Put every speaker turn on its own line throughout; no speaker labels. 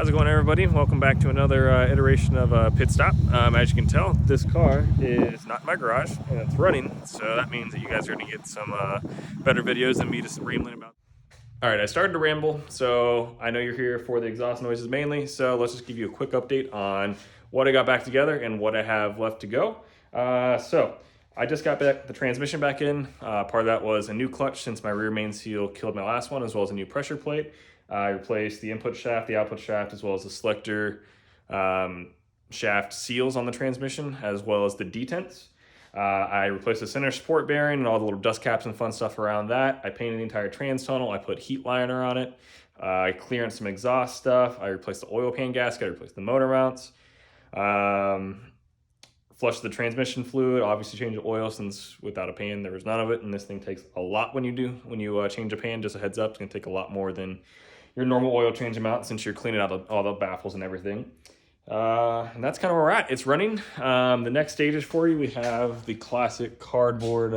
How's it going, everybody? Welcome back to another iteration of PittStop. As you can tell, this car is not in my garage and it's running, so that means that you guys are going to get some better videos than me just rambling about. All right, I started to ramble, so I know you're here for the exhaust noises mainly, so let's just give you a quick update on what I got back together and what I have left to go. So I just got back the transmission back in. Part of that was a new clutch since my rear main seal killed my last one, as well as a new pressure plate. I replaced the input shaft, the output shaft, as well as the selector shaft seals on the transmission, as well as the detents. I replaced the center support bearing and all the little dust caps and fun stuff around that. I painted the entire trans tunnel. I put heat liner on it. I cleared some exhaust stuff. I replaced the oil pan gasket. I replaced the motor mounts. Flushed the transmission fluid. Obviously changed the oil since without a pan there was none of it. And this thing takes a lot when you change a pan. Just a heads up, it's gonna take a lot more than your normal oil change amount since you're cleaning out all the baffles and everything. And that's kind of where we're at. It's running. The next stages for you, we have the classic cardboard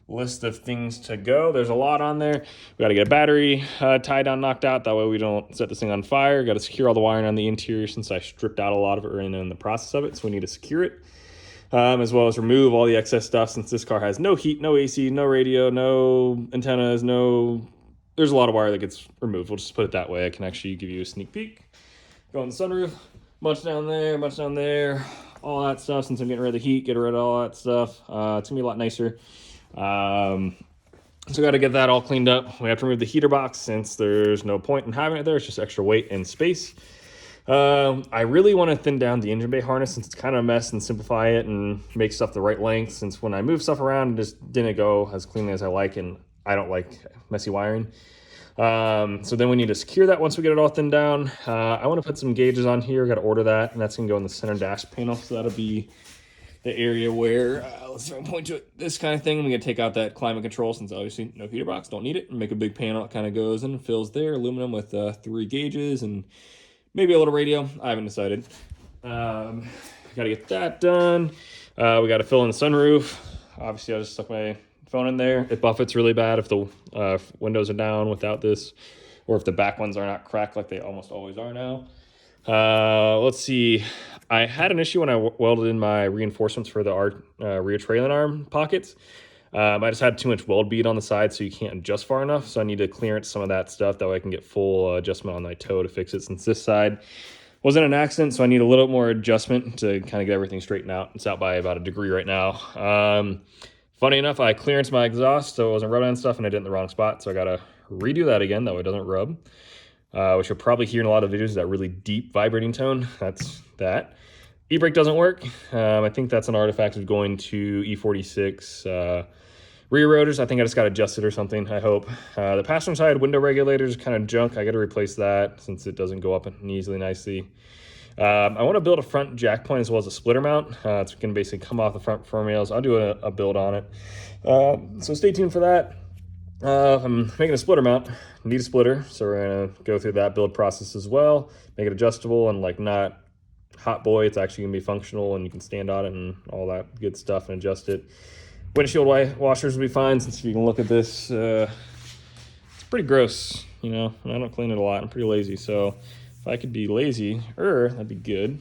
list of things to go. There's a lot on there. We got to get a battery tied down, knocked out. That way we don't set this thing on fire. Got to secure all the wiring on the interior since I stripped out a lot of it in the process of it. So we need to secure it. As well as remove all the excess stuff since this car has no heat, no AC, no radio, no antennas, there's a lot of wire that gets removed. We'll just put it that way. I can actually give you a sneak peek. Go in the sunroof, bunch down there, all that stuff. Since I'm getting rid of the heat, get rid of all that stuff. It's gonna be a lot nicer. So got to get that all cleaned up. We have to remove the heater box since there's no point in having it there. It's just extra weight and space. I really want to thin down the engine bay harness since it's kind of a mess and simplify it and make stuff the right length. Since when I move stuff around, it just didn't go as cleanly as I like, and I don't like messy wiring. So then we need to secure that once we get it all thinned down. I want to put some gauges on here. Got to order that, and that's gonna go in the center dash panel. So that'll be the area where let's throw a point to it. This kind of thing. We're gonna take out that climate control since obviously no heater box, don't need it, and make a big panel. It kind of goes in and fills there. Aluminum with 3 gauges and maybe a little radio. I haven't decided. Got to get that done. We got to fill in the sunroof. Obviously, I just stuck my phone in there. It buffets really bad if the windows are down without this, or if the back ones are not cracked like they almost always are now. Let's see. I had an issue when I welded in my reinforcements for the rear trailing arm pockets. I just had too much weld bead on the side, so you can't adjust far enough. So I need to clearance some of that stuff. That way I can get full adjustment on my toe to fix it, since this side wasn't an accident. So I need a little more adjustment to kind of get everything straightened out. It's out by about 1 degree right now. Funny enough, I clearanced my exhaust, so it wasn't rubbing on stuff, and I did it in the wrong spot. So I got to redo that again, that way it doesn't rub. Which you'll probably hear in a lot of videos, that really deep vibrating tone. That's that. E-brake doesn't work. I think that's an artifact of going to E36 rear rotors. I think I just got adjusted or something, I hope. The passenger side window regulator is kind of junk. I got to replace that since it doesn't go up easily nicely. I want to build a front jack point as well as a splitter mount. It's going to basically come off the front floor rails. I'll do a build on it. So stay tuned for that. I'm making a splitter mount. Need a splitter, so we're going to go through that build process as well. Make it adjustable and not hot boy. It's actually going to be functional and you can stand on it and all that good stuff and adjust it. Windshield washers will be fine, since if you can look at this, it's pretty gross, and I don't clean it a lot. I'm pretty lazy, so if I could be lazy, that'd be good.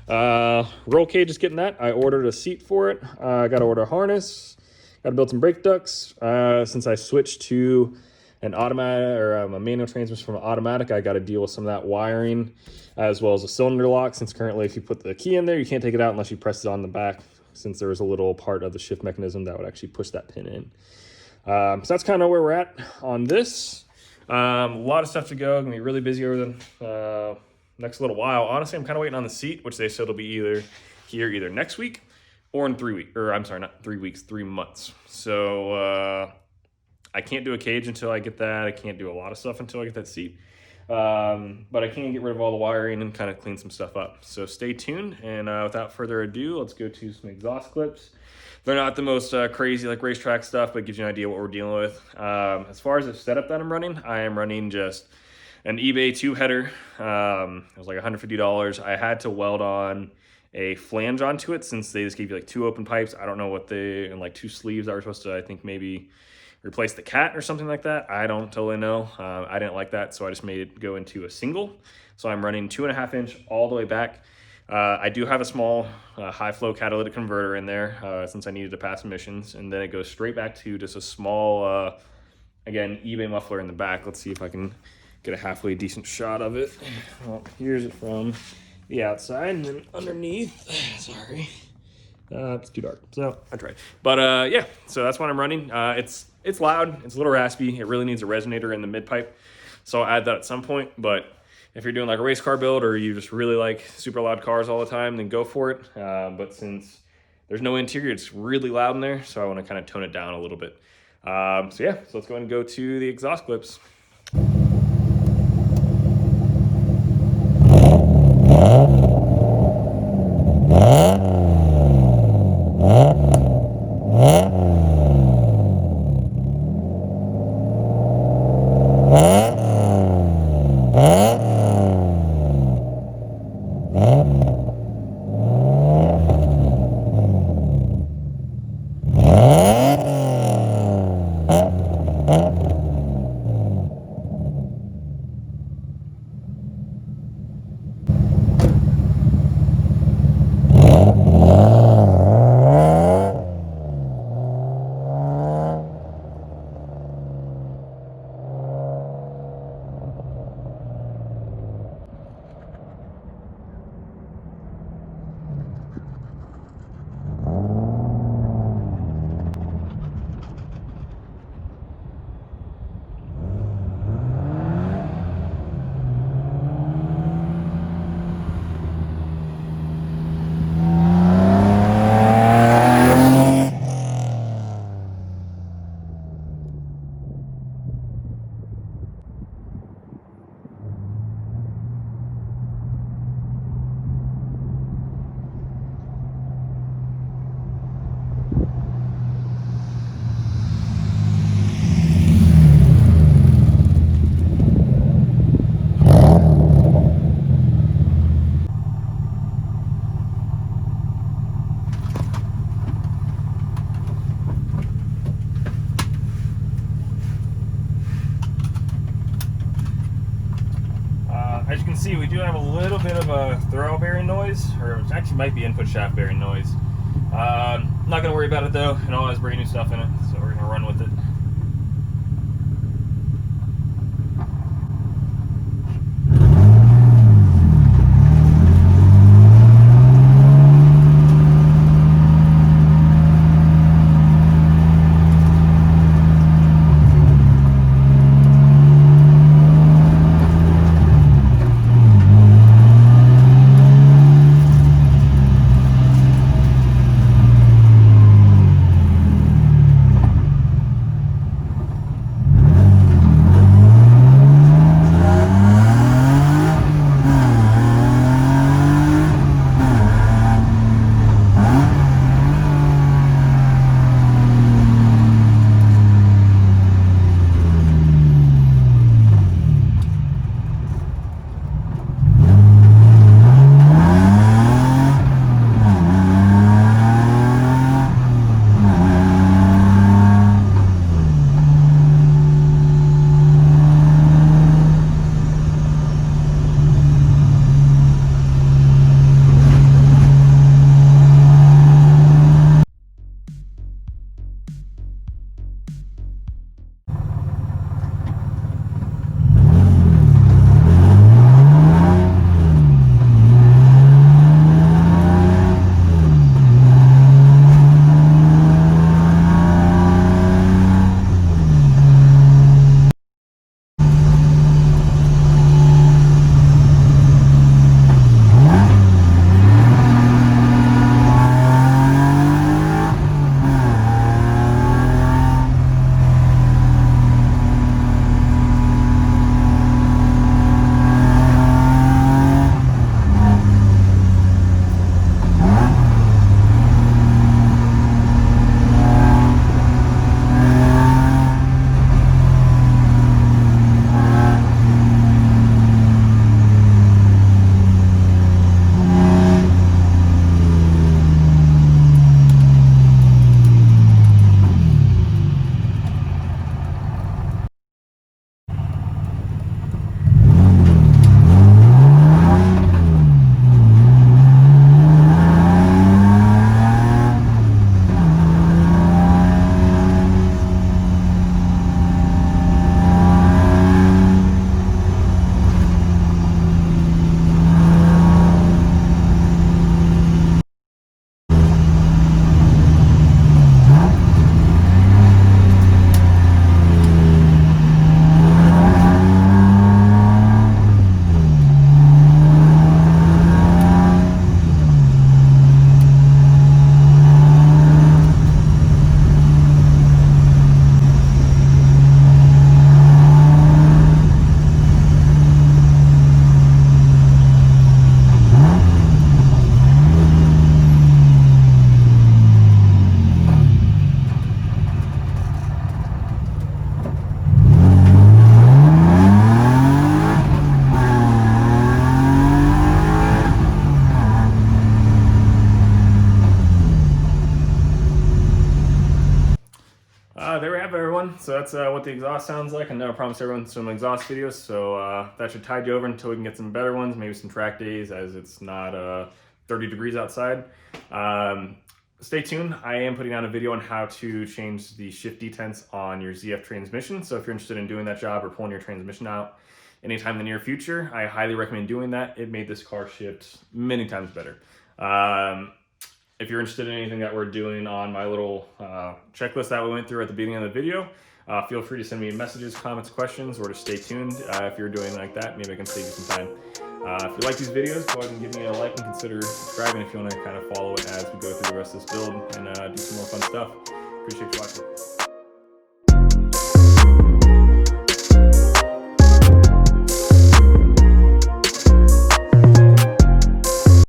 Roll cage, just getting that. I ordered a seat for it. I got to order a harness. Got to build some brake ducts. Since I switched to an automatic or a manual transmission from an automatic, I got to deal with some of that wiring, as well as a cylinder lock. Since currently, if you put the key in there, you can't take it out unless you press it on the back, since there was a little part of the shift mechanism that would actually push that pin in. So that's kind of where we're at on this. A lot of stuff to go. Gonna be really busy over the next little while. Honestly, I'm kind of waiting on the seat, which they said will be either next week or in 3 weeks. Or I'm sorry, not 3 weeks, 3 months. So I can't do a cage until I get that. I can't do a lot of stuff until I get that seat. But I can get rid of all the wiring and kind of clean some stuff up. So stay tuned, and without further ado, let's go to some exhaust clips. They're not the most crazy racetrack stuff, but it gives you an idea what we're dealing with. As far as the setup that I'm running, I am running just an eBay 2-header. It was like $150. I had to weld on a flange onto it since they just gave you 2 open pipes. I don't know what and 2 sleeves that were supposed to, I think, maybe replace the cat or something like that. I don't totally know. I didn't like that, so I just made it go into a single. So I'm running 2.5 inch all the way back. I do have a small high flow catalytic converter in there since I needed to pass emissions, and then it goes straight back to just a small, again, eBay muffler in the back. Let's see if I can get a halfway decent shot of it. Well, here's it from the outside, and then underneath, sorry, it's too dark, so I tried. But yeah, so that's what I'm running. It's loud, it's a little raspy. It really needs a resonator in the mid pipe, so I'll add that at some point. But if you're doing like a race car build or you just really like super loud cars all the time, then go for it. But since there's no interior, it's really loud in there, so I want to kind of tone it down a little bit. So yeah, so let's go ahead and go to the exhaust clips. As you can see, we do have a little bit of a throw bearing noise, or it actually might be input shaft bearing noise. Not going to worry about it though, it all has brand new stuff in it, so we're going to run with it. So that's what the exhaust sounds like. I know I promised everyone some exhaust videos, so that should tide you over until we can get some better ones, maybe some track days as it's not 30 degrees outside. Stay tuned. I am putting out a video on how to change the shift detents on your ZF transmission. So if you're interested in doing that job or pulling your transmission out anytime in the near future, I highly recommend doing that. It made this car shift many times better. If you're interested in anything that we're doing on my little checklist that we went through at the beginning of the video, feel free to send me messages, comments, questions, or to stay tuned. If you're doing like that, maybe I can save you some time. If you like these videos, go ahead and give me a like and consider subscribing if you want to kind of follow it as we go through the rest of this build and do some more fun stuff. Appreciate you watching.